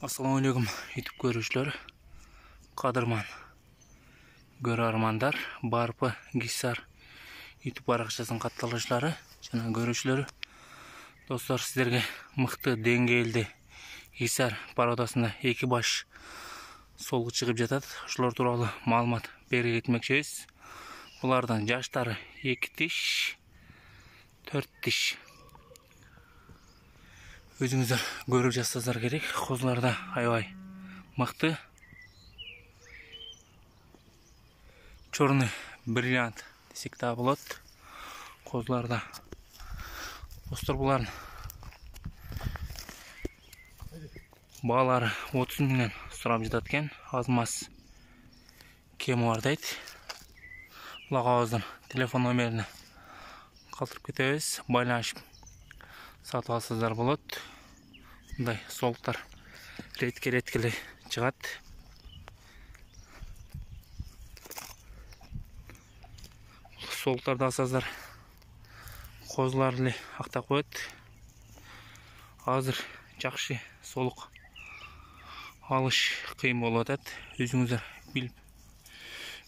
Assalamualaikum YouTube görüşler. Kadırman görarmanдар Barpı Gissar YouTube barакчасынын катталышлары жана көрүүчүлөрү. Достор, сиздерге мыкты деңгээлде Gissar породасында эки баш солгу чыгып жатат. Ошолор тууралуу маалымат берип кетмекчибиз. Булардын жаштары 2 тиш, 4 тиш. Өзүңүздөр көрүп жатсаңыздар керек. Козуларда аябай мыкты. Черный бриллиант десек да болот. Козуларда. Достор, булардын баалары 30 миңден сурап жатат экен. Аз-маз кеми бар дейт. Булагабыздын телефон номерине калтырып кетебиз. Байланышып сатып алсаңыздар болот. Мындай солуктар ретке-реткеле чыгат. Солуктарды алсаңыздар козулар эле актап коет. Азыр жакшы солук алыш кыйын болуп атат. Өзүңүздөр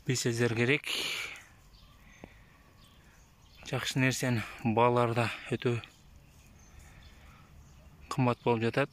билсеңиздер керек. Жакшы нерсенин баалары да өтө кымбат болуп жатат.